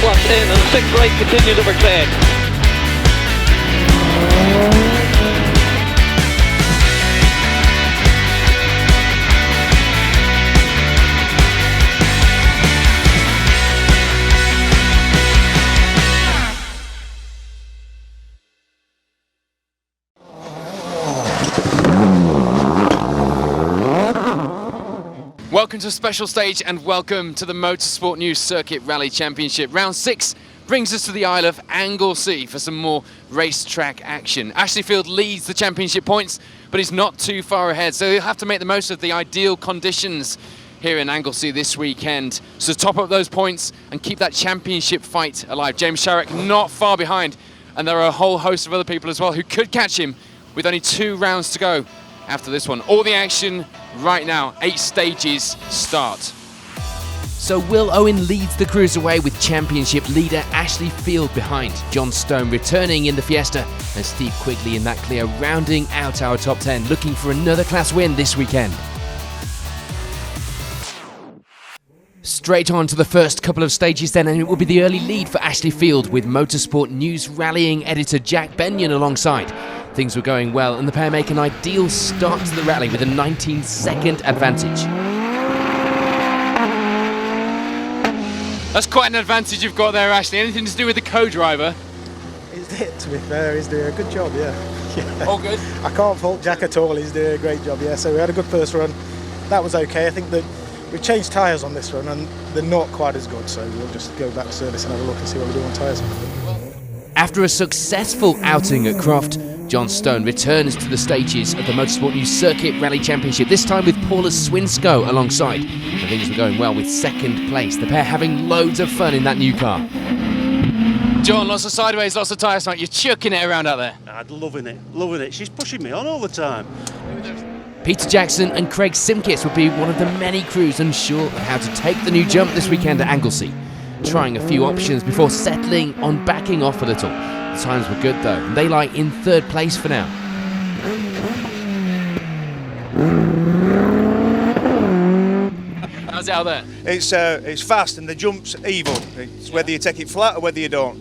class in, and 6th place continued over 10. Welcome to a special stage and welcome to the Motorsport News Circuit Rally Championship. Round 6 brings us to the Isle of Anglesey for some more racetrack action. Ashley Field leads the championship points, but he's not too far ahead, so he'll have to make the most of the ideal conditions here in Anglesey this weekend. So top up those points and keep that championship fight alive. James Sharrock not far behind, and there are a whole host of other people as well who could catch him with only 2 rounds to go after this one. All the action right now, 8 stages start. So Will Owen leads the cruiserweight with championship leader Ashley Field behind. John Stone returning in the Fiesta and Steve Quigley in that clear, rounding out our top 10, looking for another class win this weekend. Straight on to the first couple of stages then, and it will be the early lead for Ashley Field with Motorsport News rallying editor Jack Benyon alongside. Things were going well and the pair make an ideal start to the rally with a 19-second advantage. That's quite an advantage you've got there, Ashley. Anything to do with the co-driver? He's it, to be fair, he's doing a good job, yeah. All good? I can't fault Jack at all, he's doing a great job, yeah. So we had a good first run, that was okay. I think that we've changed tyres on this run and they're not quite as good, so we'll just go back to service and have a look and see what we do on tyres. After a successful outing at Croft, John Stone returns to the stages of the Motorsport News Circuit Rally Championship, this time with Paula Swinsko alongside. And things were going well with 2nd place, the pair having loads of fun in that new car. John, lots of sideways, lots of tyre smack. You're chucking it around out there. I'm loving it. She's pushing me on all the time. Peter Jackson and Craig Simkis would be one of the many crews unsure of how to take the new jump this weekend at Anglesey. Trying a few options before settling on backing off a little. The times were good though, and they lie in 3rd place for now. How's it out there? It's fast and the jump's evil. It's whether you take it flat or whether you don't.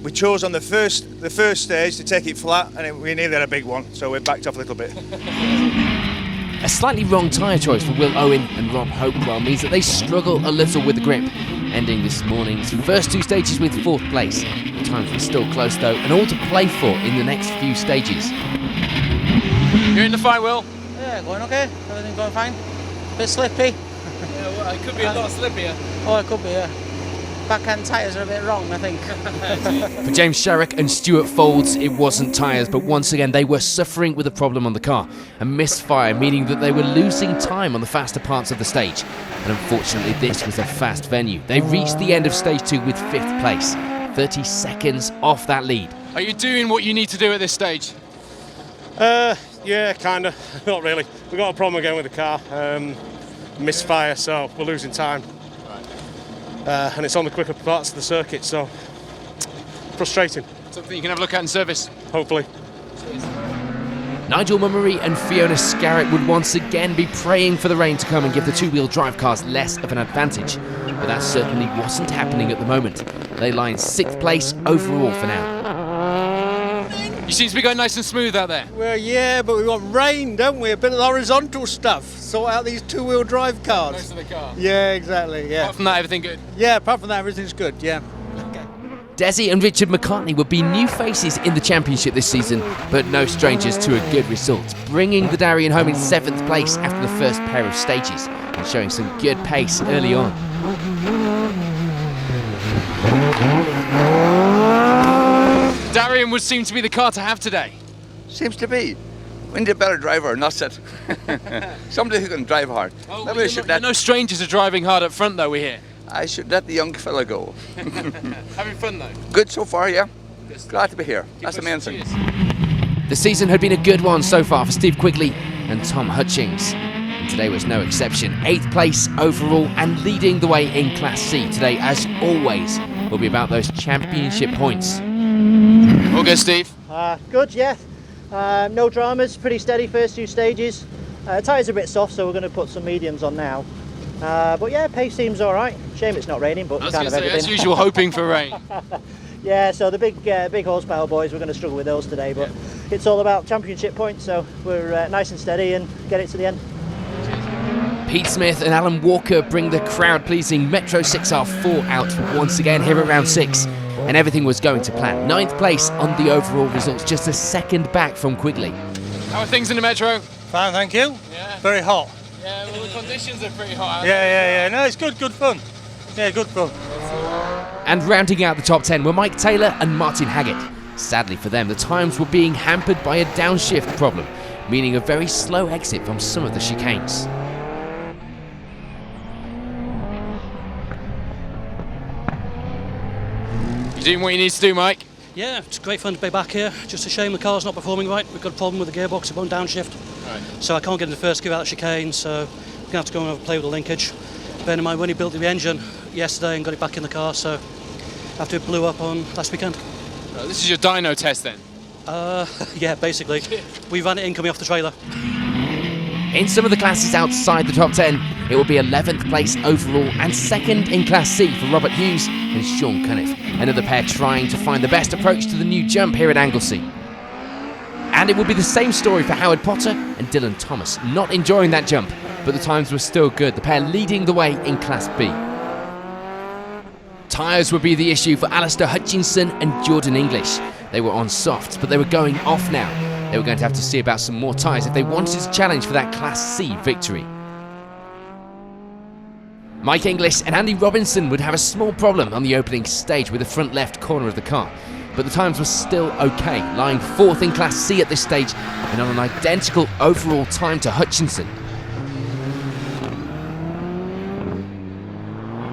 We chose on the first stage to take it flat, and we nearly had a big one, so we backed off a little bit. A slightly wrong tyre choice for Will Owen and Rob Hopewell means that they struggle a little with the grip, ending this morning's first 2 stages with 4th place. The times were still close though, and all to play for in the next few stages. You're in the fight, Will? Yeah, going okay. Everything going fine. Bit slippy. Yeah, well, it could be a lot slippier. Oh, it could be, yeah. Backhand tyres are a bit wrong, I think. For James Sharrock and Stuart Folds, it wasn't tyres, but once again they were suffering with a problem on the car. A misfire, meaning that they were losing time on the faster parts of the stage. And unfortunately this was a fast venue. They reached the end of stage 2 with 5th place, 30 seconds off that lead. Are you doing what you need to do at this stage? Yeah, kind of. Not really. We've got a problem again with the car. Misfire, so we're losing time. And it's on the quicker parts of the circuit, so frustrating. Something you can have a look at in service. Hopefully. Nigel Mummery and Fiona Scarrett would once again be praying for the rain to come and give the 2-wheel drive cars less of an advantage. But that certainly wasn't happening at the moment. They lie in 6th place overall for now. You seem to be going nice and smooth out there. Well, yeah, but we want rain, don't we? A bit of horizontal stuff. Sort out these 2-wheel drive cars. Most of the car. Yeah, exactly, yeah. Apart from that, everything good? Yeah, apart from that, everything's good, yeah. Okay. Desi and Richard McCartney would be new faces in the championship this season, but no strangers to a good result, bringing the Darien home in 7th place after the first pair of stages and showing some good pace early on. Darien would seem to be the car to have today. Seems to be. We need a better driver, and that's it. Somebody who can drive hard. Oh, maybe you're no strangers to driving hard up front, though, we hear. I should let the young fella go. Having fun, though? Good so far, yeah. Glad to be here. That's the main thing. The season had been a good one so far for Steve Quigley and Tom Hutchings. And today was no exception. 8th place overall and leading the way in Class C. Today, as always, will be about those championship points. All good, Steve? Good, yeah. No dramas, pretty steady first 2 stages. Tyres are a bit soft, so we're going to put some mediums on now. But yeah, pace seems all right. Shame it's not raining, but I was kind going of to say, everything. as usual, hoping for rain. Yeah, so the big horsepower boys, we're going to struggle with those today, but it's all about championship points, so we're nice and steady and get it to the end. Pete Smith and Alan Walker bring the crowd-pleasing Metro 6R4 out once again here at round 6, and everything was going to plan. 9th place on the overall results, just a second back from Quigley. How are things in the Metro? Fine, thank you. Yeah. Very hot. Yeah, well, the conditions are pretty hot. Yeah. No, it's good fun. Yeah, good fun. And rounding out the top 10 were Mike Taylor and Martin Haggett. Sadly for them, the times were being hampered by a downshift problem, meaning a very slow exit from some of the chicanes. You're doing what you need to do, Mike. Yeah, it's great fun to be back here. Just a shame the car's not performing right. We've got a problem with the gearbox, it won't downshift. Right. So I can't get into first gear out of chicane, so I'm going to have to go and have a play with the linkage. Bearing in mind, when he built the engine yesterday and got it back in the car, so after it blew up on last weekend. This is your dyno test then? Yeah, basically. We ran it in coming off the trailer. In some of the classes outside the top 10, it will be 11th place overall and 2nd in Class C for Robert Hughes and Sean Cunniff, another pair trying to find the best approach to the new jump here at Anglesey. And it will be the same story for Howard Potter and Dylan Thomas, not enjoying that jump, but the times were still good, the pair leading the way in Class B. Tyres would be the issue for Alistair Hutchinson and Jordan English. They were on softs, but they were going off now. They were going to have to see about some more tyres if they wanted to challenge for that Class C victory. Mike English and Andy Robinson would have a small problem on the opening stage with the front left corner of the car, but the times were still okay, lying 4th in Class C at this stage and on an identical overall time to Hutchinson.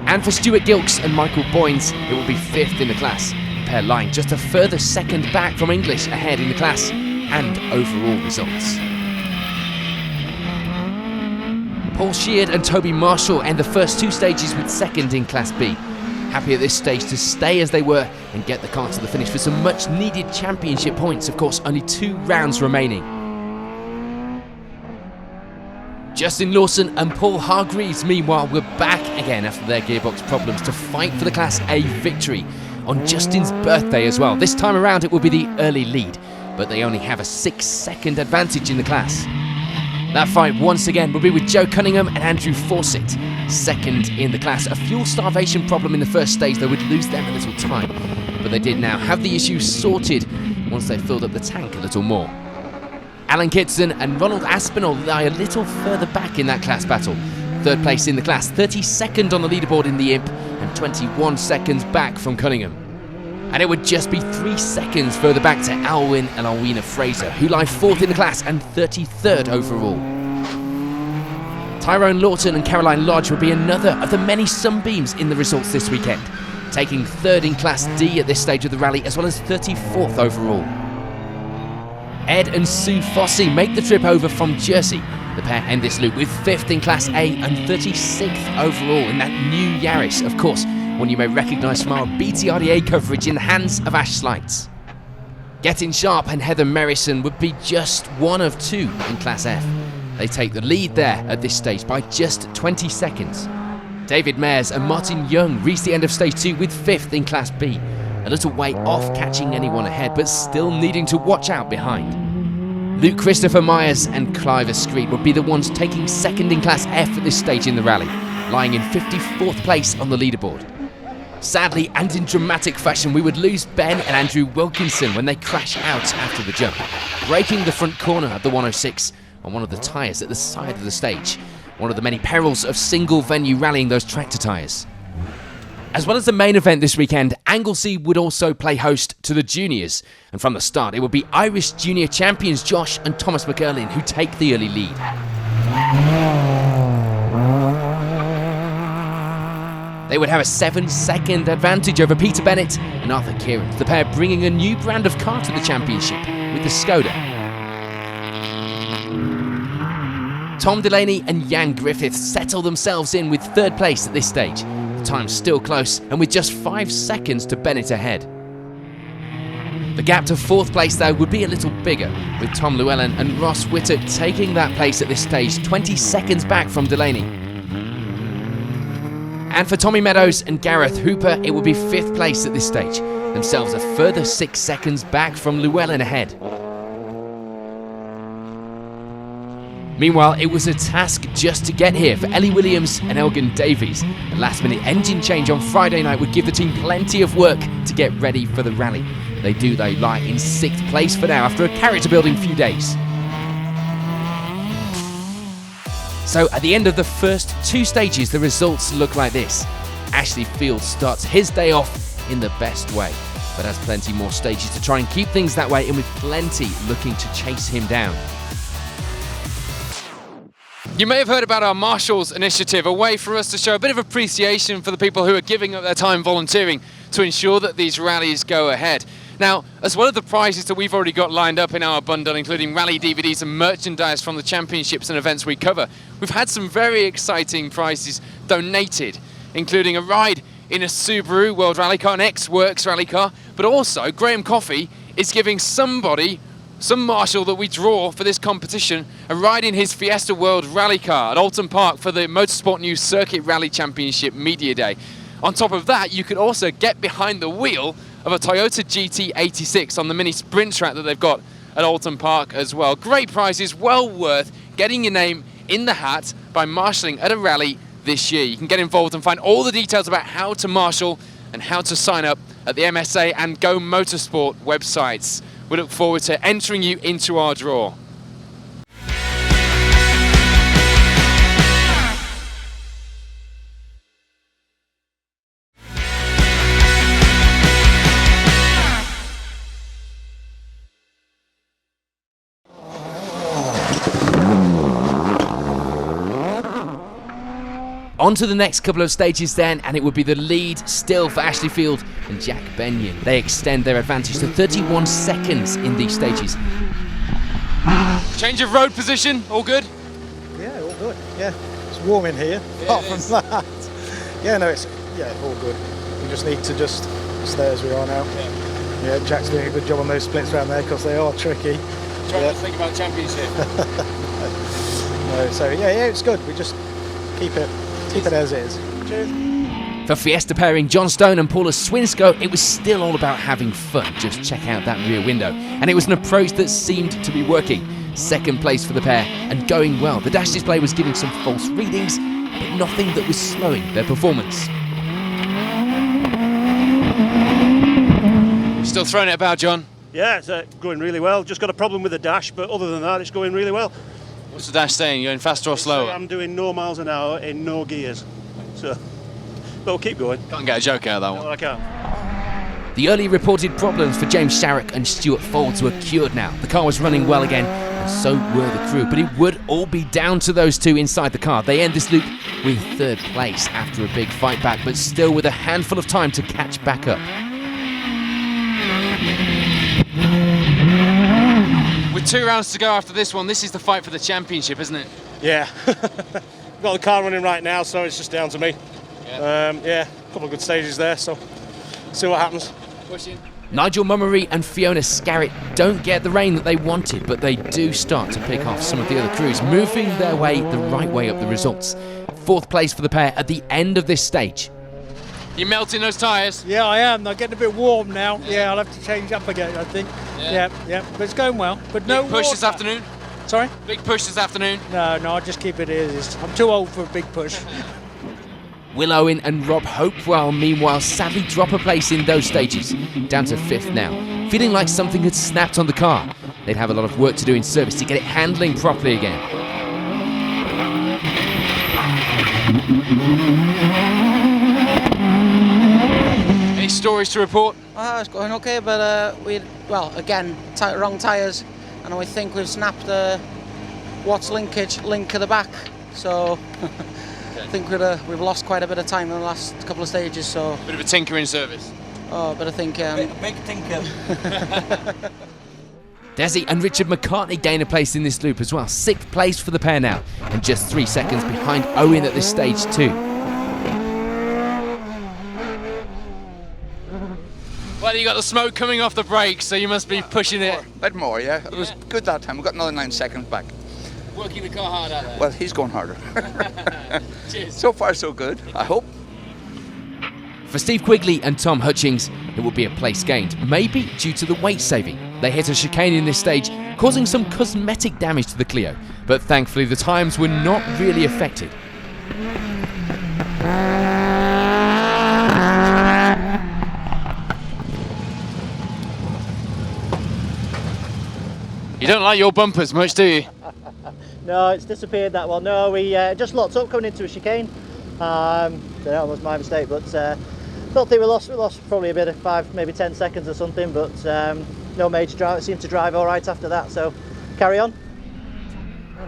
And for Stuart Gilks and Michael Boynes, it will be 5th in the class, the pair lying just a further second back from English ahead in the class and overall results. Paul Sheard and Toby Marshall end the first 2 stages with 2nd in Class B. Happy at this stage to stay as they were and get the car to the finish for some much needed championship points. Of course, only 2 rounds remaining. Justin Lawson and Paul Hargreaves, meanwhile, were back again after their gearbox problems to fight for the Class A victory on Justin's birthday as well. This time around it will be the early lead, but they only have a 6-second advantage in the class. That fight once again will be with Joe Cunningham and Andrew Fawcett, 2nd in the class. A fuel starvation problem in the first stage, they would lose them a little time, but they did now have the issue sorted once they filled up the tank a little more. Alan Kitson and Ronald Aspinall lie a little further back in that class battle. 3rd place in the class, 32nd on the leaderboard in the Imp, and 21 seconds back from Cunningham. And it would just be 3 seconds further back to Alwyn and Alwina Fraser, who lie 4th in the class and 33rd overall. Tyrone Lawton and Caroline Lodge will be another of the many sunbeams in the results this weekend, taking 3rd in Class D at this stage of the rally, as well as 34th overall. Ed and Sue Fossey make the trip over from Jersey. The pair end this loop with 5th in Class A and 36th overall in that new Yaris, of course, one you may recognise from our BTRDA coverage in the hands of Ash Slights. Getting Sharp and Heather Merrison would be just 1 of 2 in Class F. They take the lead there at this stage by just 20 seconds. David Mayers and Martin Young reach the end of stage 2 with 5th in Class B. A little way off catching anyone ahead, but still needing to watch out behind. Luke Christopher Myers and Clive Screet would be the ones taking 2nd in Class F at this stage in the rally, lying in 54th place on the leaderboard. Sadly, and in dramatic fashion, we would lose Ben and Andrew Wilkinson when they crash out after the jump, breaking the front corner of the 106 on one of the tyres at the side of the stage, one of the many perils of single-venue rallying those tractor tyres. As well as the main event this weekend, Anglesey would also play host to the juniors, and from the start it would be Irish junior champions Josh and Thomas McErlin who take the early lead. They would have a 7-second advantage over Peter Bennett and Arthur Kieran, the pair bringing a new brand of car to the championship with the Skoda. Tom Delaney and Jan Griffith settle themselves in with 3rd place at this stage. The time's still close, and with just 5 seconds to Bennett ahead. The gap to 4th place, though, would be a little bigger, with Tom Llewellyn and Ross Whittock taking that place at this stage, 20 seconds back from Delaney. And for Tommy Meadows and Gareth Hooper, it would be 5th place at this stage, themselves a further 6 seconds back from Llewellyn ahead. Meanwhile, it was a task just to get here for Ellie Williams and Elgin Davies. A last-minute engine change on Friday night would give the team plenty of work to get ready for the rally. They lie in 6th place for now after a character-building few days. So at the end of the first 2 stages, the results look like this. Ashley Field starts his day off in the best way, but has plenty more stages to try and keep things that way, and with plenty looking to chase him down. You may have heard about our Marshals initiative, a way for us to show a bit of appreciation for the people who are giving up their time volunteering to ensure that these rallies go ahead. Now, as well as the prizes that we've already got lined up in our bundle, including rally DVDs and merchandise from the championships and events we cover, we've had some very exciting prizes donated, including a ride in a Subaru World Rally Car, an ex-Works rally car, but also Graham Coffey is giving some marshal that we draw for this competition a ride in his Fiesta World Rally Car at Alton Park for the Motorsport News Circuit Rally Championship Media Day. On top of that, you could also get behind the wheel of a Toyota GT86 on the mini sprint track that they've got at Alton Park as well. Great prizes, well worth getting your name in the hat by marshalling at a rally this year. You can get involved and find all the details about how to marshal and how to sign up at the MSA and Go Motorsport websites. We look forward to entering you into our draw. On to the next couple of stages then, and it would be the lead still for Ashley Field and Jack Benyon. They extend their advantage to 31 seconds in these stages. Change of road position, all good? Yeah, all good. Yeah, it's warm in here. Apart from that, yeah, no, it's all good. We just need to just stay as we are now. Yeah, Jack's doing a good job on those splits around there because they are tricky. Trying to think about championship. No, so yeah, it's good. We just keep it as is. Cheers. For Fiesta pairing John Stone and Paula Swinsko, it was still all about having fun. Just check out that rear window. And it was an approach that seemed to be working. 2nd place for the pair and going well. The dash display was giving some false readings, but nothing that was slowing their performance. Still throwing it about, John? Yeah, it's going really well. Just got a problem with the dash, but other than that, it's going really well. What's the dash saying? You're going faster or slower? I'm doing no miles an hour in no gears. So, but we'll keep going. Can't get a joke out of that one. No, I can't. The early reported problems for James Sharrock and Stuart Folds were cured now. The car was running well again, and so were the crew. But it would all be down to those two inside the car. They end this loop with 3rd place after a big fight back, but still with a handful of time to catch back up. With 2 rounds to go after this one, this is the fight for the championship, isn't it? Yeah. Got the car running right now, so it's just down to me. Yeah, a couple of good stages there, so see what happens. Pushing. Nigel Mummery and Fiona Scarrett don't get the rain that they wanted, but they do start to pick off some of the other crews, moving their way the right way up the results. 4th place for the pair at the end of this stage. You're melting those tyres? Yeah, I am. They're getting a bit warm now. Yeah, I'll have to change up again, I think. Yeah. But it's going well. But no big push water. this afternoon? Sorry? Big push this afternoon? No, I'll just keep it as is. I'm too old for a big push. Will Owen and Rob Hopewell, meanwhile, sadly drop a place in those stages, down to 5th now, feeling like something had snapped on the car. They'd have a lot of work to do in service to get it handling properly again. Any stories to report? It's going okay, but again, wrong tyres, and we think we've snapped the Watts link at the back, so I think we've lost quite a bit of time in the last couple of stages. So Bit of a tinker in service. Oh, but I think big tinker. Desi and Richard McCartney gain a place in this loop as well. 6th place for the pair now, and just 3 seconds behind Owen at this stage too. Well, you got the smoke coming off the brakes, so you must be pushing it. A bit more, yeah. It was good that time. We got another 9 seconds back. Working the car hard out there. Well, he's going harder. Cheers. So far, so good, I hope. For Steve Quigley and Tom Hutchings, it will be a place gained, maybe due to the weight saving. They hit a chicane in this stage, causing some cosmetic damage to the Clio, but thankfully the times were not really affected. You don't like your bumpers much, do you? No, it's disappeared, that one. No, we just locked up coming into a chicane. That was my mistake, but don't think we lost probably a bit of 5, maybe 10 seconds or something, but no major drive. It seemed to drive all right after that, so carry on.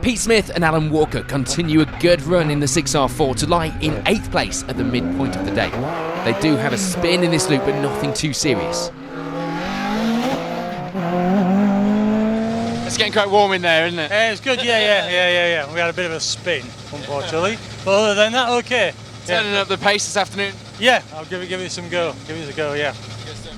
Pete Smith and Alan Walker continue a good run in the 6R4 to lie in 8th place at the midpoint of the day. They do have a spin in this loop, but nothing too serious. It's getting quite warm in there, isn't it? It's good, yeah. We had a bit of a spin, unfortunately. But other than that, okay. Turning up the pace this afternoon? Yeah, I'll give it some go. Give it a go, yeah.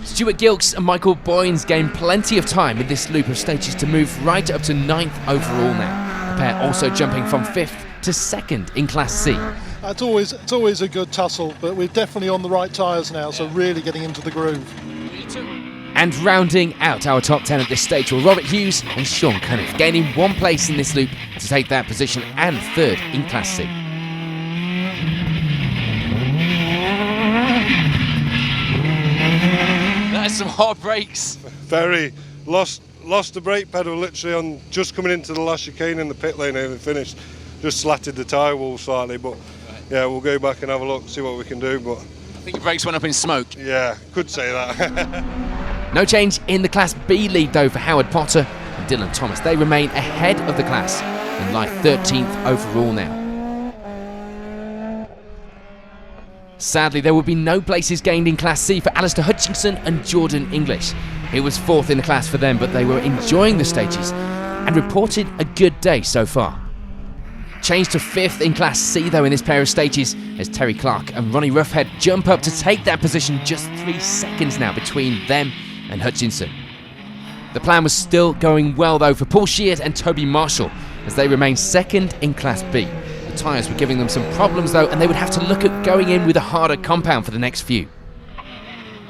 Stuart Gilks and Michael Boynes gained plenty of time in this loop of stages to move right up to 9th overall now. The pair also jumping from 5th to 2nd in Class C. It's always a good tussle, but we're definitely on the right tyres now, so really getting into the groove. And rounding out our top 10 at this stage were Robert Hughes and Sean Cunniff, gaining 1 place in this loop to take that position and 3rd in Class C. That's some hard brakes. Very. Lost the brake pedal literally on just coming into the last chicane in the pit lane and finished. Just slatted the tyre wall slightly, but yeah, we'll go back and have a look, see what we can do. But I think your brakes went up in smoke. Yeah, could say that. No change in the Class B lead though for Howard Potter and Dylan Thomas. They remain ahead of the class and lie 13th overall now. Sadly, there will be no places gained in Class C for Alistair Hutchinson and Jordan English. It was 4th in the class for them, but they were enjoying the stages and reported a good day so far. Change to 5th in Class C though in this pair of stages as Terry Clark and Ronnie Roughhead jump up to take that position, just 3 seconds now between them and Hutchinson. The plan was still going well though for Paul Sheard and Toby Marshall as they remain 2nd in Class B. The tyres were giving them some problems though, and they would have to look at going in with a harder compound for the next few.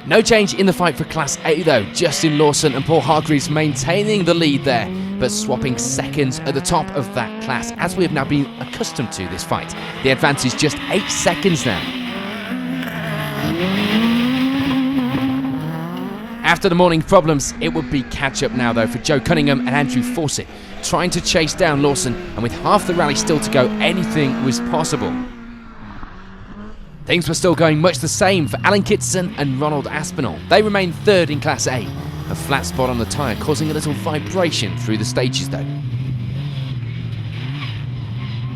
No change in the fight for Class A though, Justin Lawson and Paul Hargreaves maintaining the lead there, but swapping seconds at the top of that class, as we have now been accustomed to this fight. The advance is just 8 seconds now. After the morning problems, it would be catch-up now though for Joe Cunningham and Andrew Fawcett, trying to chase down Lawson, and with half the rally still to go, anything was possible. Things were still going much the same for Alan Kitson and Ronald Aspinall. They remained 3rd in Class A, a flat spot on the tyre causing a little vibration through the stages though.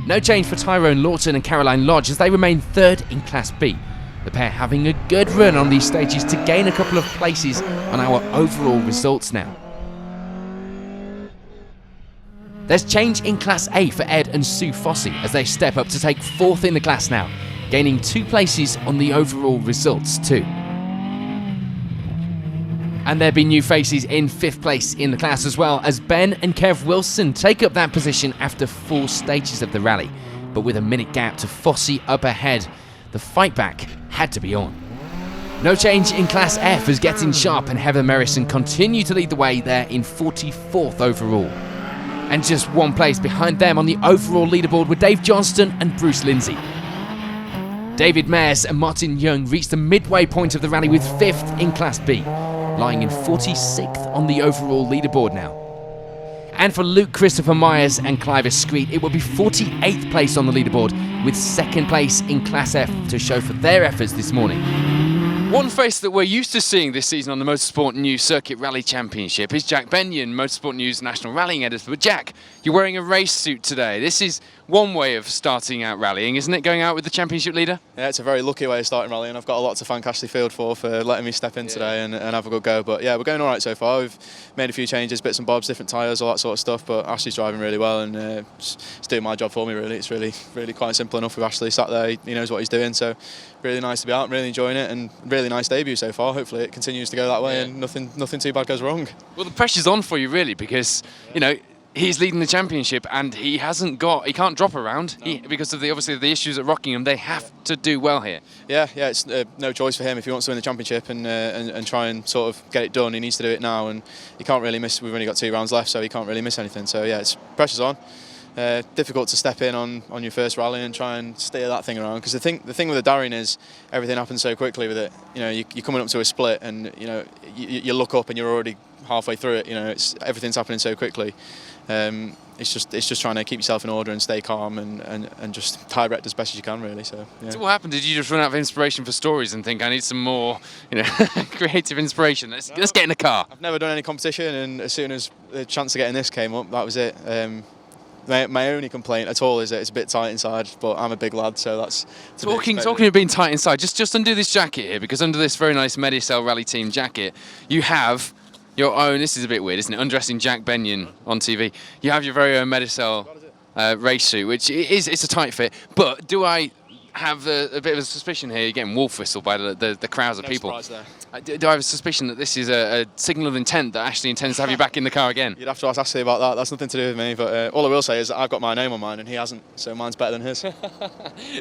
No change for Tyrone Lawton and Caroline Lodge as they remain 3rd in Class B. The pair having a good run on these stages to gain a couple of places on our overall results now. There's change in Class A for Ed and Sue Fossey as they step up to take 4th in the class now, gaining 2 places on the overall results too. And there'll be new faces in 5th place in the class as well as Ben and Kev Wilson take up that position after 4 stages of the rally. But with a minute gap to Fossey up ahead, the fight back had to be on. No change in Class F as Getting Sharp and Heather Merrison continue to lead the way there in 44th overall. And just 1 place behind them on the overall leaderboard were Dave Johnston and Bruce Lindsay. David Mayers and Martin Young reached the midway point of the rally with 5th in Class B, lying in 46th on the overall leaderboard now. And for Luke Christopher Myers and Clive Screet, it will be 48th place on the leaderboard with 2nd place in Class F to show for their efforts this morning. One face that we're used to seeing this season on the Motorsport News Circuit Rally Championship is Jack Benyon, Motorsport News National Rallying Editor. But Jack, you're wearing a race suit today. This is one way of starting out rallying, isn't it, going out with the championship leader? Yeah, it's a very lucky way of starting rallying. I've got a lot to thank Ashley Field for letting me step in today and have a good go. But yeah, we're going all right so far. We've made a few changes, bits and bobs, different tyres, all that sort of stuff. But Ashley's driving really well and it's doing my job for me, really. It's really quite simple enough with Ashley sat there. He knows what he's doing. So really nice to be out. I'm really enjoying it and really nice debut so far. Hopefully it continues to go that way and nothing too bad goes wrong. Well, the pressure's on for you, really, because, you know, he's leading the championship, and he can't drop around because of obviously the issues at Rockingham. They have to do well here. Yeah, it's no choice for him if he wants to win the championship and try and sort of get it done. He needs to do it now, and he can't really miss. We've only got 2 rounds left, so he can't really miss anything. So yeah, it's pressure's on. Difficult to step in on your first rally and try and steer that thing around, because the thing with the Darien is everything happens so quickly with it. You know, you're coming up to a split, and you know you look up and you're already halfway through it. You know, everything's happening so quickly. It's just trying to keep yourself in order and stay calm and just direct as best as you can, really. So, yeah. So what happened? Did you just run out of inspiration for stories and think I need some more, creative inspiration? Let's get in the car. I've never done any competition, and as soon as the chance of getting this came up, that was it. My only complaint at all is that it's a bit tight inside, but I'm a big lad, so that's... Talking of being tight inside, just undo this jacket here, because under this very nice Medicel Rally Team jacket, you have your own, this is a bit weird, isn't it, undressing Jack Benyon on TV. You have your very own Medicel race suit, which it's a tight fit, but do I have a bit of a suspicion here, you're getting wolf whistled by the crowds of people. Surprise there. Do I have a suspicion that this is a signal of intent that Ashley intends to have you back in the car again? You'd have to ask Ashley about that. That's nothing to do with me, but all I will say is that I've got my name on mine and he hasn't, so mine's better than his.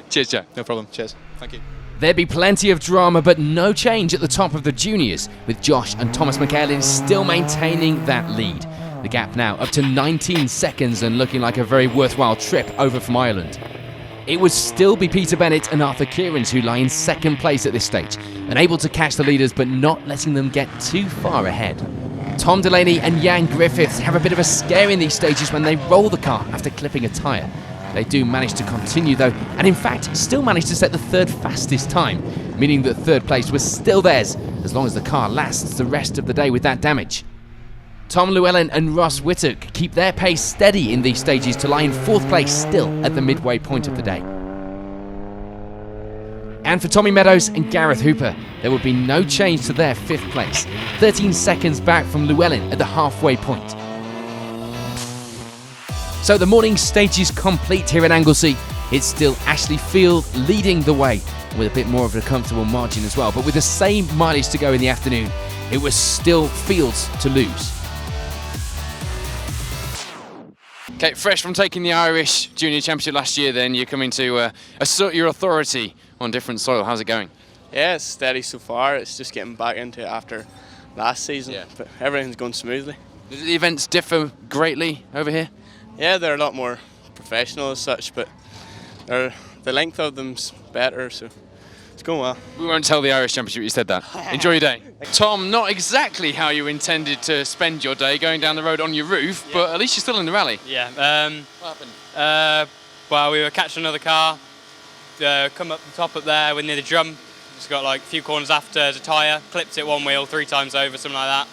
Cheers, Jack. No problem. Cheers. Thank you. There'd be plenty of drama, but no change at the top of the juniors, with Josh and Thomas McElin still maintaining that lead. The gap now up to 19 seconds and looking like a very worthwhile trip over from Ireland. It would still be Peter Bennett and Arthur Kierans who lie in second place at this stage, unable to catch the leaders but not letting them get too far ahead. Tom Delaney and Jan Griffiths have a bit of a scare in these stages when they roll the car after clipping a tyre. They do manage to continue though, and in fact still manage to set the third fastest time, meaning that third place was still theirs as long as the car lasts the rest of the day with that damage. Tom Llewellyn and Ross Whittock keep their pace steady in these stages to lie in fourth place still at the midway point of the day. And for Tommy Meadows and Gareth Hooper, there would be no change to their fifth place, 13 seconds back from Llewellyn at the halfway point. So the morning stage is complete here at Anglesey. It's still Ashley Field leading the way, with a bit more of a comfortable margin as well, but with the same mileage to go in the afternoon, it was still Fields to lose. Okay, fresh from taking the Irish Junior Championship last year, then you're coming to assert your authority on different soil. How's it going? Yeah, it's steady so far. It's just getting back into it after last season, but everything's going smoothly. Do the events differ greatly over here? Yeah, they're a lot more professional as such, but the length of them's better, so it's going well. We won't tell the Irish Championship you said that. Enjoy your day. Tom, not exactly how you intended to spend your day going down the road on your roof, but at least you're still in the rally. Yeah. What happened? Well, we were catching another car, come up the top up there, we're near the drum, just got like a few corners after the tyre, clipped it one wheel 3 times over, something like that,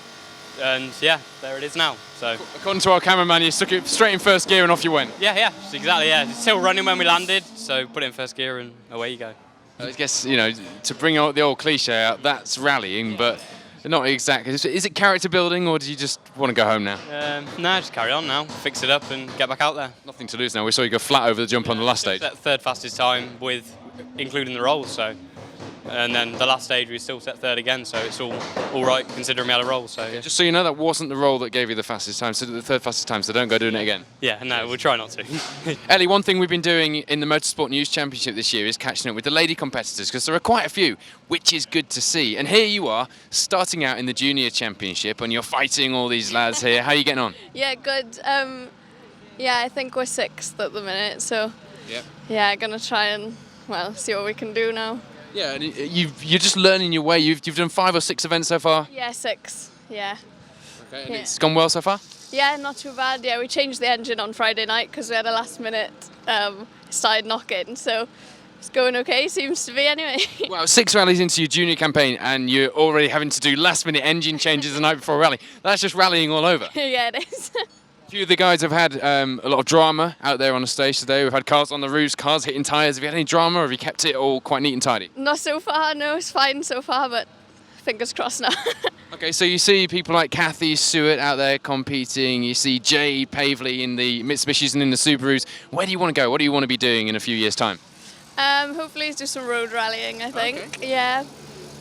and yeah, there it is now. So according to our cameraman, you stuck it straight in first gear and off you went. Yeah, exactly, yeah. It's still running when we landed, so put it in first gear and away you go. I guess, to bring out the old cliche out, that's rallying, but not exactly. Is it character building, or do you just want to go home now? No, just carry on now, fix it up and get back out there. Nothing to lose now. We saw you go flat over the jump on the last stage. Set third fastest time with including the rolls, so. And then the last stage we still set third again, so it's all right considering we had a roll. So yeah. Just so you know, that wasn't the roll that gave you the fastest time, so the third fastest time, so don't go doing it again. Yeah, no, we'll try not to. Ellie, one thing we've been doing in the Motorsport News Championship this year is catching up with the lady competitors, because there are quite a few, which is good to see. And here you are, starting out in the Junior Championship, and you're fighting all these lads here. How are you getting on? Yeah, good. Yeah, I think we're 6th at the minute, so yep. Yeah, gonna try and, see what we can do now. Yeah, and you're just learning your way. You've done 5 or 6 events so far? Yeah, 6, yeah. Okay, and it's gone well so far? Yeah, not too bad. Yeah, we changed the engine on Friday night because we had a last minute started knocking, so it's going okay, seems to be anyway. Well, 6 rallies into your junior campaign and you're already having to do last minute engine changes the night before a rally. That's just rallying all over. Yeah, it is. A few of the guys have had a lot of drama out there on the stage today. We've had cars on the roofs, cars hitting tyres. Have you had any drama, or have you kept it all quite neat and tidy? Not so far, no, it's fine so far, but fingers crossed now. Okay, so you see people like Kathy Stewart out there competing. You see Jay Pavley in the Mitsubishis and in the Subarus. Where do you want to go? What do you want to be doing in a few years' time? Hopefully do some road rallying, I think. Okay. Yeah.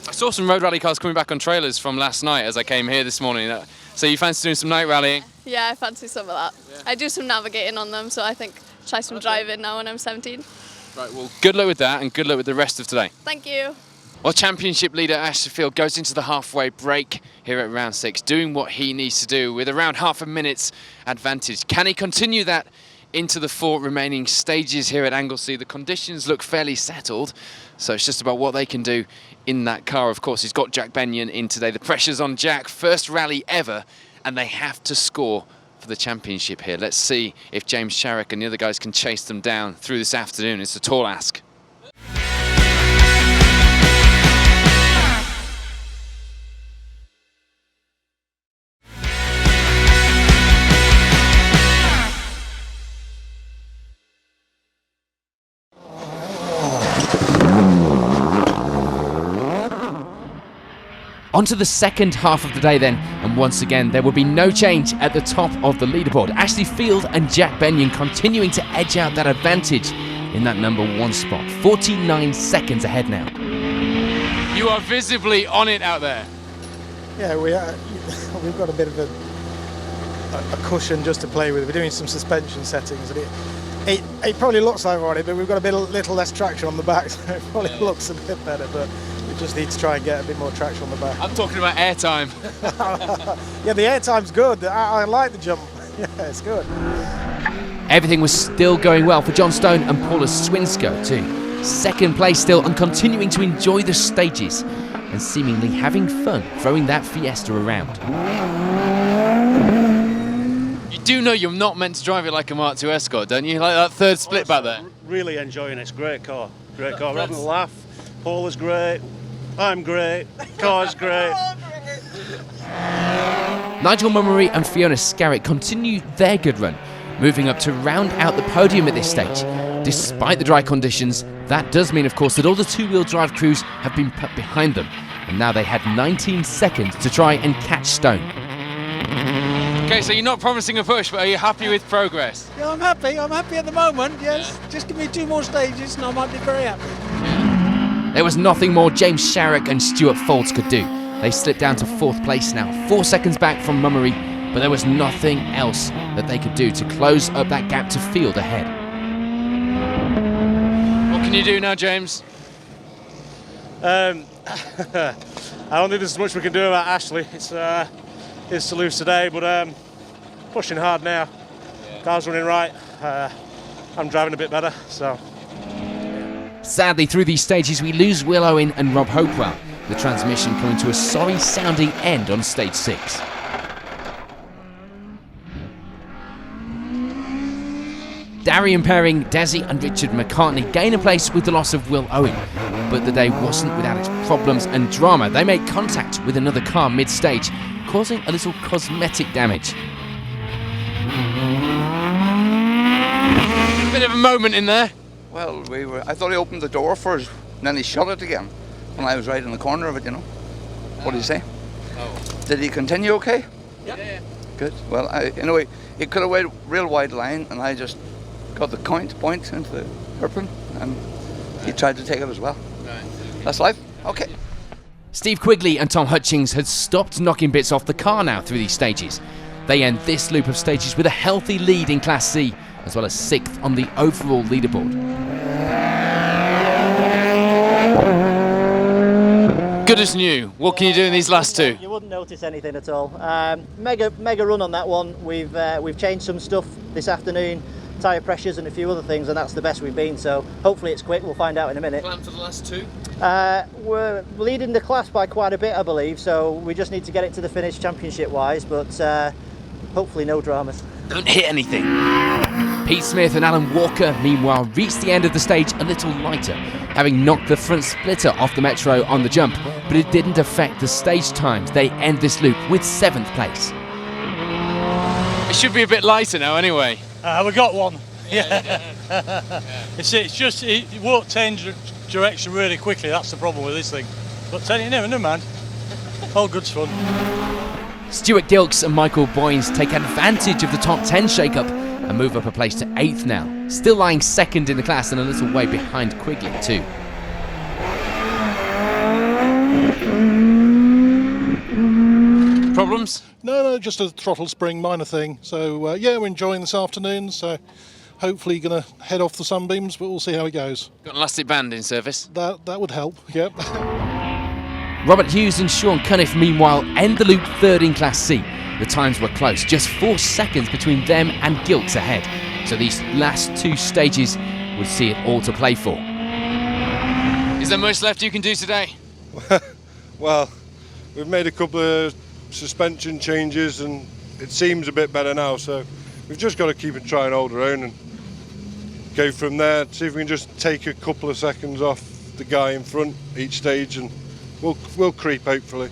I saw some road rally cars coming back on trailers from last night as I came here this morning. So you fancy doing some night rallying? Yeah, I fancy some of that. I do some navigating on them, so I think try some driving now when I'm 17. Right, well, good luck with that and good luck with the rest of today. Thank you. Well, championship leader Ashley Field goes into the halfway break here at round 6, doing what he needs to do with around half a minute's advantage. Can he continue that into the 4 remaining stages here at Anglesey? The conditions look fairly settled, so it's just about what they can do in that car. Of course, he's got Jack Benyon in today. The pressure's on Jack, first rally ever, and they have to score for the championship here. Let's see if James Sharrock and the other guys can chase them down through this afternoon. It's a tall ask. On to the second half of the day then, and once again there will be no change at the top of the leaderboard. Ashley Field and Jack Benyon continuing to edge out that advantage in that number 1 spot. 49 seconds ahead now. You are visibly on it out there. Yeah, we've got a bit of a cushion just to play with. We're doing some suspension settings, and it probably looks like we're on it, but we've got a little less traction on the back, so it probably looks a bit better, but we just need to try and get a bit more traction on the back. I'm talking about airtime. Yeah, the airtime's good. I like the jump. Yeah, it's good. Everything was still going well for John Stone and Paula Swinsko too. Second place still, and continuing to enjoy the stages and seemingly having fun throwing that Fiesta around. You do know you're not meant to drive it like a Mark II Escort, don't you? Like that third split back there. Really enjoying it. It's a great car. Great car. We're having a laugh. Paula's great. I'm great. Car's great. Nigel Mummery and Fiona Scarrett continue their good run, moving up to round out the podium at this stage. Despite the dry conditions, that does mean, of course, that all the 2-wheel drive crews have been put behind them, and now they had 19 seconds to try and catch Stone. Okay, so you're not promising a push, but are you happy with progress? Yeah, I'm happy. I'm happy at the moment, yes. Just give me 2 more stages and I might be very happy. There was nothing more James Sharrock and Stuart Folds could do. They slipped down to 4th place now, 4 seconds back from Mummery, but there was nothing else that they could do to close up that gap to Field ahead. What can you do now, James? I don't think there's much we can do about Ashley. It's to lose today, but pushing hard now. Car's running right. I'm driving a bit better, so. Sadly, through these stages, we lose Will Owen and Rob Hopewell, the transmission coming to a sorry-sounding end on stage 6. Darian Perring, Desi and Richard McCartney gain a place with the loss of Will Owen, but the day wasn't without its problems and drama. They made contact with another car mid-stage, causing a little cosmetic damage. Bit of a moment in there. Well, I thought he opened the door for us, and then he shut it again. And I was right in the corner of it, you know. What did he say? Oh. Did he continue okay? Yeah. Good. Well, anyway, he could have went real wide line, and I just got the point into the hairpin, and he tried to take it as well. Right. That's life. Okay. Steve Quigley and Tom Hutchings had stopped knocking bits off the car now through these stages. They end this loop of stages with a healthy lead in Class C, as well as 6th on the overall leaderboard. Good as new. What can you do in these last 2? You wouldn't notice anything at all. Mega run on that one. We've changed some stuff this afternoon, tyre pressures and a few other things, and that's the best we've been. So hopefully it's quick. We'll find out in a minute. Plan for the last 2? We're leading the class by quite a bit, I believe. So we just need to get it to the finish championship-wise, but hopefully no dramas. Don't hit anything. Pete Smith and Alan Walker, meanwhile, reached the end of the stage a little lighter, having knocked the front splitter off the Metro on the jump, but it didn't affect the stage times. They end this loop with 7th place. It should be a bit lighter now anyway. We got one. Yeah. It won't change direction really quickly. That's the problem with this thing. But never mind. All good's fun. Stuart Gilks and Michael Boynes take advantage of the top 10 shake-up and move up a place to 8th now, still lying 2nd in the class and a little way behind Quigley too. problems? No, just a throttle spring, minor thing. So yeah, we're enjoying this afternoon. So hopefully going to head off the sunbeams, but we'll see how it goes. Got an elastic band in service? That would help. Yep. Robert Hughes and Sean Cunniff, meanwhile, end the loop third in Class C. The times were close, just 4 seconds between them and Gilks ahead. So these last 2 stages would see it all to play for. Is there much left you can do today? Well, we've made a couple of suspension changes and it seems a bit better now, so we've just got to keep it, try and hold our own and go from there. See if we can just take a couple of seconds off the guy in front each stage and we'll creep, hopefully.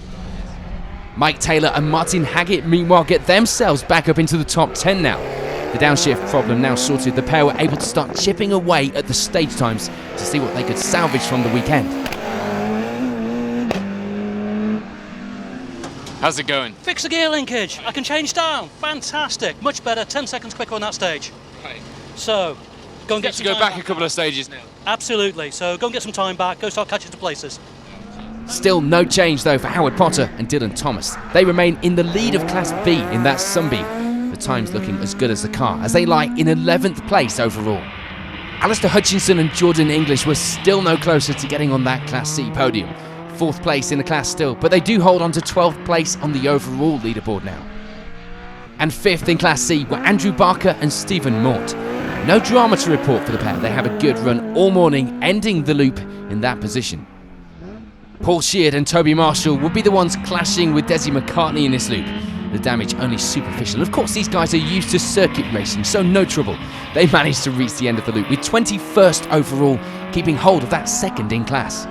Mike Taylor and Martin Haggett, meanwhile, get themselves back up into the top 10 now. The downshift problem now sorted, the pair were able to start chipping away at the stage times to see what they could salvage from the weekend. How's it going? Fix the gear linkage. I can change down. Fantastic. Much better. 10 seconds quicker on that stage. Right. So, go and get some go time back a couple of stages now. Absolutely. So, go and get some time back. Go start catching to places. Still no change though for Howard Potter and Dylan Thomas. They remain in the lead of Class B in that Sunbeam. The times looking as good as the car as they lie in 11th place overall. Alistair Hutchinson and Jordan English were still no closer to getting on that Class C podium. 4th place in the class still, but they do hold on to 12th place on the overall leaderboard now. And 5th in Class C were Andrew Barker and Stephen Mort. No drama to report for the pair. They have a good run all morning, ending the loop in that position. Paul Sheard and Toby Marshall would be the ones clashing with Desi McCartney in this loop. The damage only superficial. Of course, these guys are used to circuit racing, so no trouble. They managed to reach the end of the loop with 21st overall, keeping hold of that 2nd in class.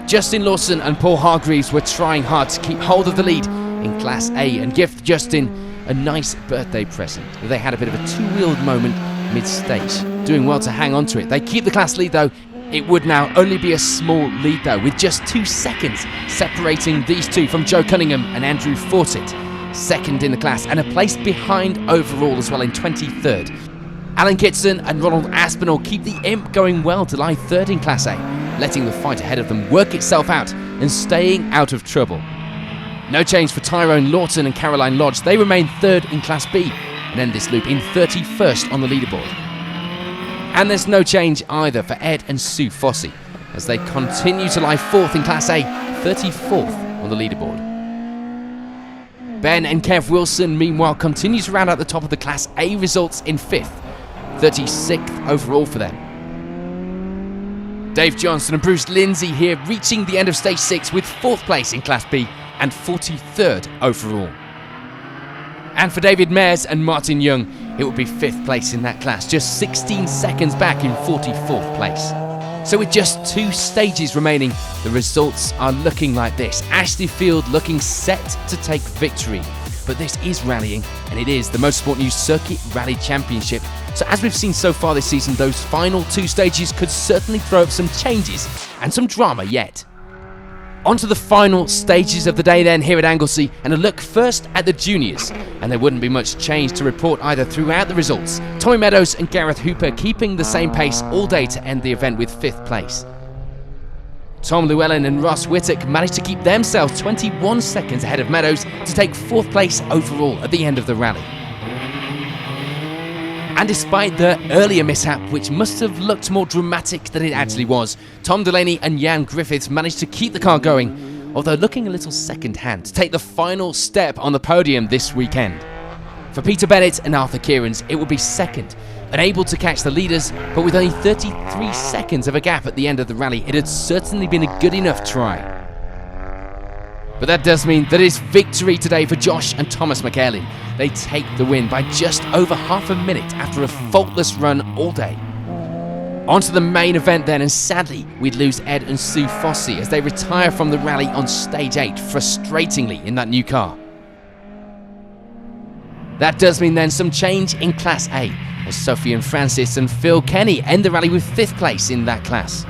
Justin Lawson and Paul Hargreaves were trying hard to keep hold of the lead in Class A and give Justin a nice birthday present. They had a bit of a two-wheeled moment mid-stage, doing well to hang on to it. They keep the class lead though. It would now only be a small lead though, with just 2 seconds separating these two from Joe Cunningham and Andrew Fawcett. 2nd in the class and a place behind overall as well in 23rd. Alan Kitson and Ronald Aspinall keep the imp going well to lie 3rd in Class A, letting the fight ahead of them work itself out and staying out of trouble. No change for Tyrone Lawton and Caroline Lodge. They remain 3rd in Class B and end this loop in 31st on the leaderboard. And there's no change either for Ed and Sue Fossey as they continue to lie 4th in Class A, 34th on the leaderboard. Ben and Kev Wilson, meanwhile, continue to round out the top of the Class A results in 5th, 36th overall for them. Dave Johnson and Bruce Lindsay here reaching the end of Stage 6 with 4th place in Class B and 43rd overall. And for David Mayers and Martin Young, it would be 5th place in that class, just 16 seconds back in 44th place. So with just 2 stages remaining, the results are looking like this. Ashley Field looking set to take victory. But this is rallying, and it is the Motorsport News Circuit Rally Championship. So as we've seen so far this season, those final 2 stages could certainly throw up some changes and some drama yet. On to the final stages of the day then here at Anglesey, and a look first at the juniors. And there wouldn't be much change to report either throughout the results. Tommy Meadows and Gareth Hooper keeping the same pace all day to end the event with 5th place. Tom Llewellyn and Ross Whittock managed to keep themselves 21 seconds ahead of Meadows to take 4th place overall at the end of the rally. And despite the earlier mishap, which must have looked more dramatic than it actually was, Tom Delaney and Jan Griffiths managed to keep the car going, although looking a little second-hand to take the final step on the podium this weekend. For Peter Bennett and Arthur Kierans, it would be 2nd, unable to catch the leaders, but with only 33 seconds of a gap at the end of the rally, it had certainly been a good enough try. But that does mean that it's victory today for Josh and Thomas McElin. They take the win by just over half a minute after a faultless run all day. On to the main event then, and sadly we'd lose Ed and Sue Fossey as they retire from the rally on Stage 8, frustratingly in that new car. That does mean then some change in Class A, as Sophie and Francis and Phil Kenny end the rally with 5th place in that class.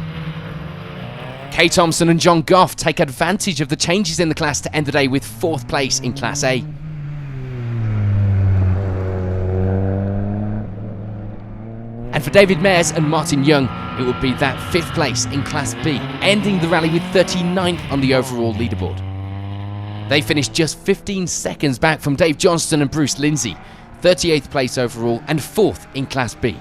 Kay Thompson and John Goff take advantage of the changes in the class to end the day with 4th place in Class A. And for David Mayers and Martin Young, it would be that 5th place in Class B, ending the rally with 39th on the overall leaderboard. They finished just 15 seconds back from Dave Johnston and Bruce Lindsay, 38th place overall and 4th in Class B.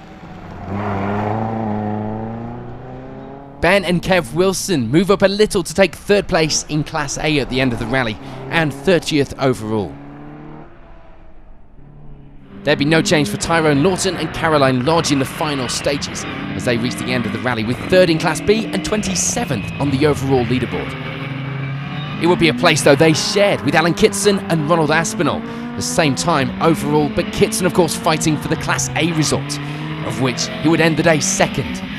Ben and Kev Wilson move up a little to take 3rd place in Class A at the end of the rally and 30th overall. There'd be no change for Tyrone Lawton and Caroline Lodge in the final stages as they reach the end of the rally with 3rd in Class B and 27th on the overall leaderboard. It would be a place though they shared with Alan Kitson and Ronald Aspinall, the same time overall, but Kitson of course fighting for the Class A result, of which he would end the day 2nd.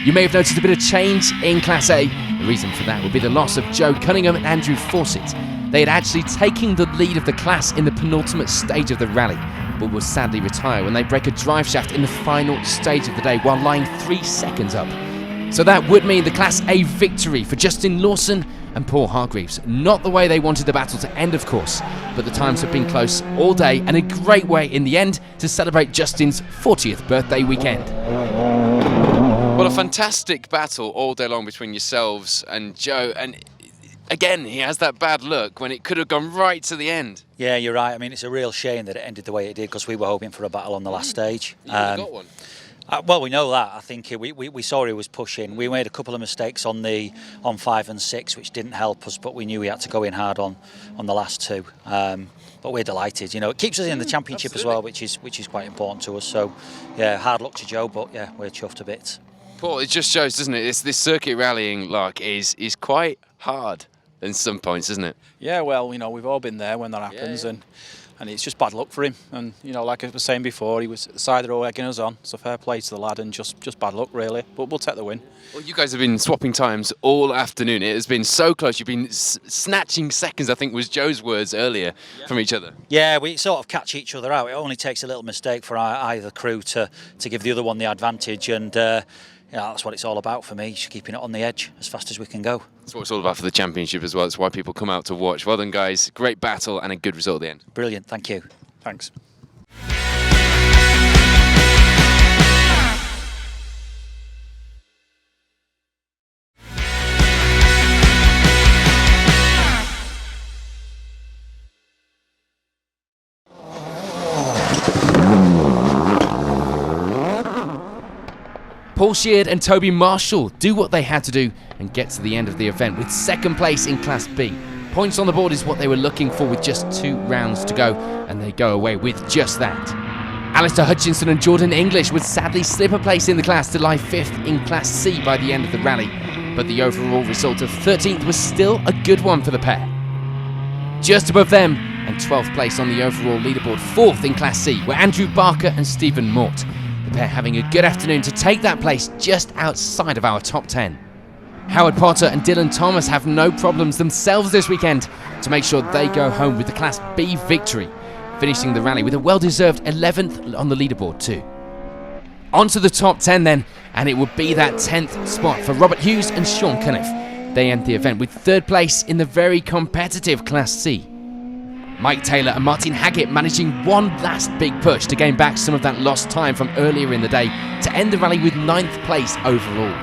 You may have noticed a bit of change in Class A. The reason for that would be the loss of Joe Cunningham and Andrew Fawcett. They had actually taken the lead of the class in the penultimate stage of the rally, but will sadly retire when they break a drive shaft in the final stage of the day while lying 3 seconds up. So that would mean the Class A victory for Justin Lawson and Paul Hargreaves. Not the way they wanted the battle to end, of course, but the times have been close all day and a great way in the end to celebrate Justin's 40th birthday weekend. Well, a fantastic battle all day long between yourselves and Joe, and again, he has that bad look when it could have gone right to the end. Yeah, you're right. I mean, it's a real shame that it ended the way it did because we were hoping for a battle on the last stage. You got one. Well, we know that. I think we saw he was pushing. We made a couple of mistakes on 5 and 6, which didn't help us, but we knew we had to go in hard on the last 2. But we're delighted. You know, it keeps us in the championship as well, which is quite important to us. So, yeah, hard luck to Joe, but yeah, we're chuffed a bit. Paul, it just shows, doesn't it? This circuit rallying like is quite hard in some points, isn't it? Yeah, well, you know, we've all been there when that happens, and it's just bad luck for him. And you know, like I was saying before, he was at the side of the road egging us on. So fair play to the lad, and just bad luck really. But we'll take the win. Well, you guys have been swapping times all afternoon. It has been so close. You've been snatching seconds, I think was Joe's words earlier, from each other. Yeah, we sort of catch each other out. It only takes a little mistake for either crew to give the other one the advantage, and yeah, that's what it's all about for me, just keeping it on the edge as fast as we can go. That's what it's all about for the championship as well. That's why people come out to watch. Well done, guys. Great battle and a good result at the end. Brilliant, thank you. Thanks. Paul Sheard and Toby Marshall do what they had to do and get to the end of the event with 2nd place in Class B. Points on the board is what they were looking for with just 2 rounds to go, and they go away with just that. Alistair Hutchinson and Jordan English would sadly slip a place in the class to lie 5th in Class C by the end of the rally, but the overall result of 13th was still a good one for the pair. Just above them, and 12th place on the overall leaderboard, 4th in Class C, were Andrew Barker and Stephen Mort. The pair having a good afternoon to take that place just outside of our top 10. Howard Potter and Dylan Thomas have no problems themselves this weekend to make sure they go home with the Class B victory, finishing the rally with a well-deserved 11th on the leaderboard too. On to the top 10 then, and it would be that 10th spot for Robert Hughes and Sean Cunniff. They end the event with 3rd place in the very competitive Class C. Mike Taylor and Martin Haggett managing one last big push to gain back some of that lost time from earlier in the day to end the rally with 9th place overall.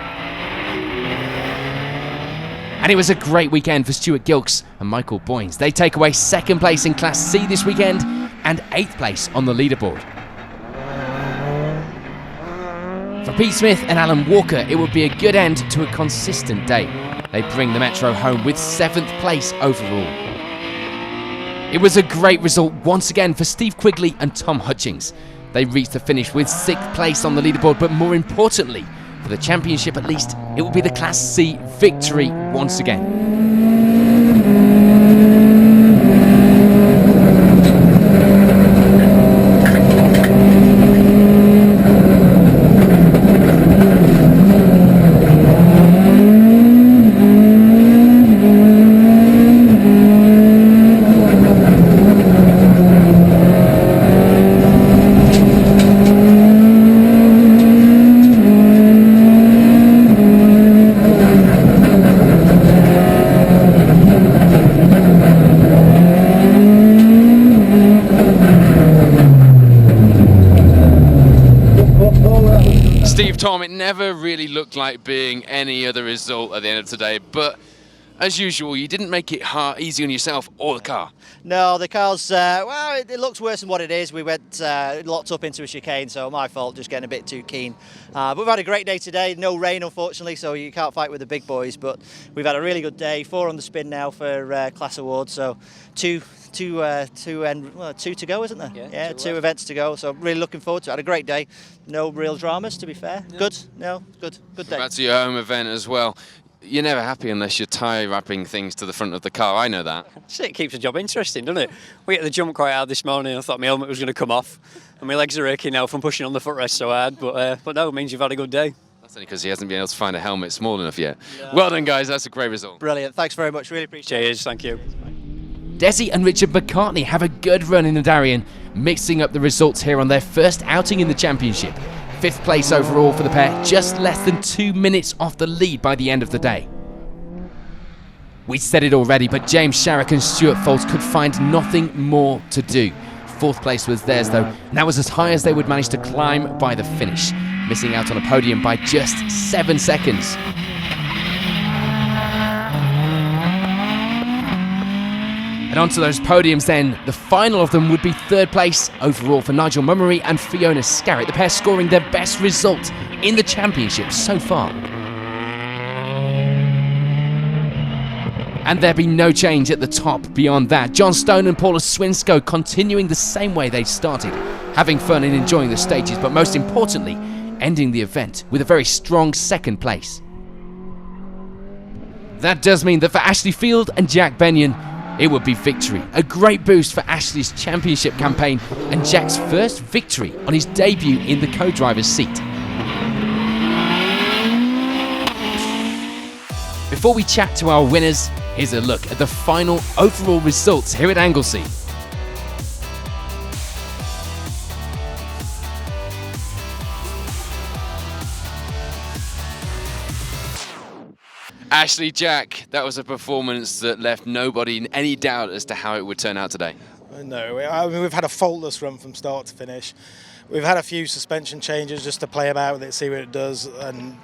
And it was a great weekend for Stuart Gilks and Michael Boynes. They take away 2nd place in Class C this weekend and 8th place on the leaderboard. For Pete Smith and Alan Walker, it would be a good end to a consistent day. They bring the Metro home with 7th place overall. It was a great result once again for Steve Quigley and Tom Hutchings. They reached the finish with 6th place on the leaderboard, but more importantly, for the championship at least, it will be the Class C victory once again. Tom, it never really looked like being any other result at the end of today, but As usual, you didn't make it easy on yourself or the car. No, the car's, well, it looks worse than what it is. We went locked up into a chicane, so my fault, just getting a bit too keen. But we've had a great day today. No rain, unfortunately, so you can't fight with the big boys. But we've had a really good day. 4 on the spin now for class awards, so two to go, isn't there? Yeah, 2 events to go. So really looking forward to it. Had a great day. No real dramas, to be fair. Yeah. Good. No, good day. That's your home event as well. You're never happy unless you're tie wrapping things to the front of the car. I know that. It keeps the job interesting, doesn't it? We get the jump quite hard this morning. I thought my helmet was going to come off, and my legs are aching now from pushing on the footrest so hard. But no, it means you've had a good day. That's only because he hasn't been able to find a helmet small enough yet. No. Well done, guys. That's a great result. Brilliant. Thanks very much. Really appreciate it. Cheers. Thank you. Desi and Richard McCartney have a good run in the Darien, mixing up the results here on their first outing in the championship. 5th place overall for the pair, just less than 2 minutes off the lead by the end of the day. We said it already, but James Sharrock and Stuart Folds could find nothing more to do. 4th place was theirs though, and that was as high as they would manage to climb by the finish, missing out on a podium by just 7 seconds. And onto those podiums then, the final of them would be 3rd place overall for Nigel Mummery and Fiona Scarrett, the pair scoring their best result in the championship so far. And there'd be no change at the top beyond that. John Stone and Paula Swinsko continuing the same way they started, having fun and enjoying the stages, but most importantly, ending the event with a very strong 2nd place. That does mean that for Ashley Field and Jack Benyon, it would be victory. A great boost for Ashley's championship campaign and Jack's first victory on his debut in the co-driver's seat. Before we chat to our winners, here's a look at the final overall results here at Anglesey. Ashley, Jack, that was a performance that left nobody in any doubt as to how it would turn out today. No, I mean, we've had a faultless run from start to finish. We've had a few suspension changes just to play about with it, see what it does, and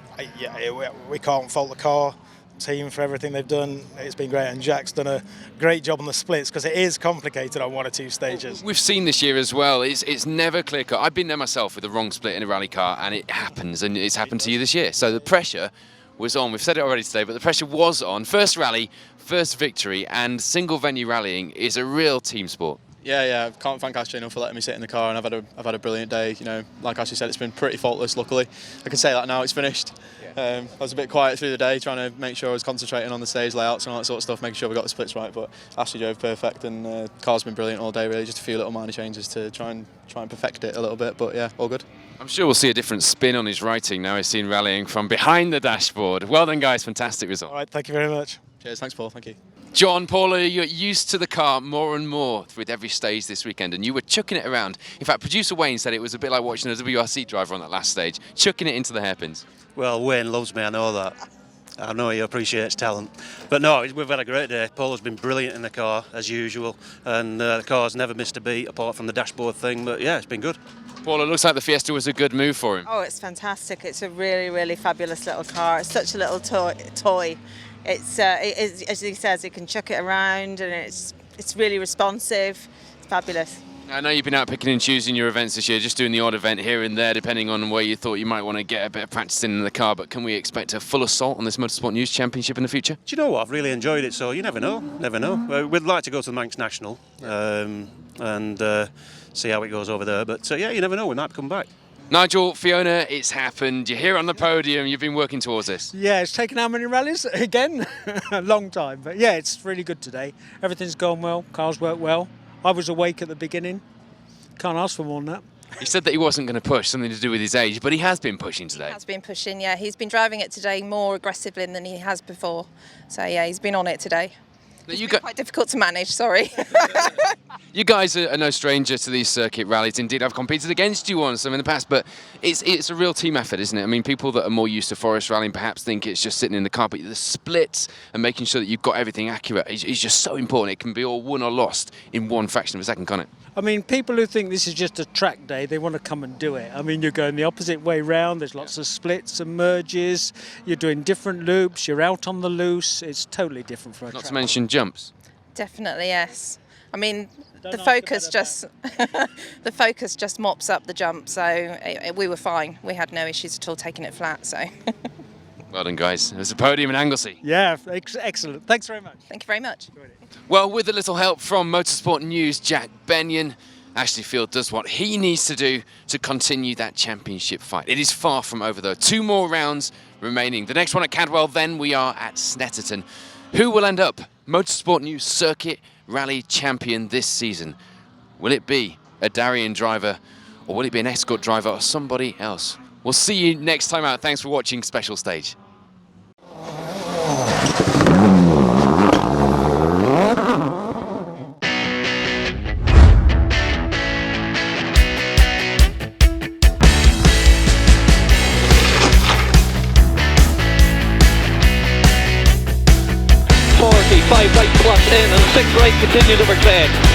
we can't fault the car team for everything they've done. It's been great, and Jack's done a great job on the splits because it is complicated on 1 or 2 stages. We've seen this year as well, it's never clear cut. I've been there myself with the wrong split in a rally car, and it happens, and it's happened to you this year. So the pressure was on. We've said it already today, but the pressure was on. First rally, first victory, and single venue rallying is a real team sport. Yeah, I can't thank Ashley enough for letting me sit in the car, and I've had a brilliant day. You know, like Ashley said, it's been pretty faultless. Luckily, I can say that now. It's finished. I was a bit quiet through the day, trying to make sure I was concentrating on the stage layouts and all that sort of stuff, making sure we got the splits right. But Ashley drove perfect, and the car's been brilliant all day. Really, just a few little minor changes to try and perfect it a little bit. But yeah, all good. I'm sure we'll see a different spin on his writing now he's seen rallying from behind the dashboard. Well done, guys. Fantastic result. All right, thank you very much. Cheers. Thanks, Paul. Thank you. John, Paula, you're used to the car more and more with every stage this weekend, and you were chucking it around. In fact, producer Wayne said it was a bit like watching a WRC driver on that last stage, chucking it into the hairpins. Well, Wayne loves me, I know that. I know he appreciates talent. But no, we've had a great day. Paula's been brilliant in the car, as usual, and the car's never missed a beat, apart from the dashboard thing, but yeah, it's been good. Paula, it looks like the Fiesta was a good move for him. Oh, it's fantastic. It's a really, really fabulous little car. It's such a little toy. It's, as he says, it can chuck it around, and it's really responsive. It's fabulous. I know you've been out picking and choosing your events this year, just doing the odd event here and there, depending on where you thought you might want to get a bit of practice in the car. But can we expect a full assault on this Motorsport News Championship in the future? Do you know what? I've really enjoyed it, so you never know. Never know. We'd like to go to the Manx National and see how it goes over there. But yeah, you never know. We might come back. Nigel, Fiona, it's happened. You're here on the podium. You've been working towards this. Yeah, it's taken how many rallies? Again? A long time. But yeah, it's really good today. Everything's gone well. Cars work well. I was awake at the beginning. Can't ask for more than that. He said that he wasn't going to push, something to do with his age, but he has been pushing today. He has been pushing, yeah. He's been driving it today more aggressively than he has before. So yeah, he's been on it today. It's been quite difficult to manage, sorry. You guys are no stranger to these circuit rallies. Indeed, I've competed against you on some in the past, but it's a real team effort, isn't it? I mean, people that are more used to forest rallying perhaps think it's just sitting in the car, but the splits and making sure that you've got everything accurate is just so important. It can be all won or lost in one fraction of a second, can't it? I mean, people who think this is just a track day, they want to come and do it. I mean, you're going the opposite way round. There's lots of splits and merges. You're doing different loops. You're out on the loose. It's totally different for a track. Not to mention jumps. Definitely, yes. I mean, the focus just mops up the jump, so we were fine. We had no issues at all taking it flat. So. Well done, guys. There's a podium in Anglesey. Yeah, excellent. Thanks very much. Thank you very much. Well, with a little help from Motorsport News' Jack Benyon, Ashley Field does what he needs to do to continue that championship fight. It is far from over, though. 2 more rounds remaining. The next one at Cadwell, then we are at Snetterton. Who will end up Motorsport News Circuit Rally champion this season? Will it be a Darien driver, or will it be an Escort driver, or somebody else? We'll see you next time out. Thanks for watching Special Stage. Five right plus in and 6 right continues over clear.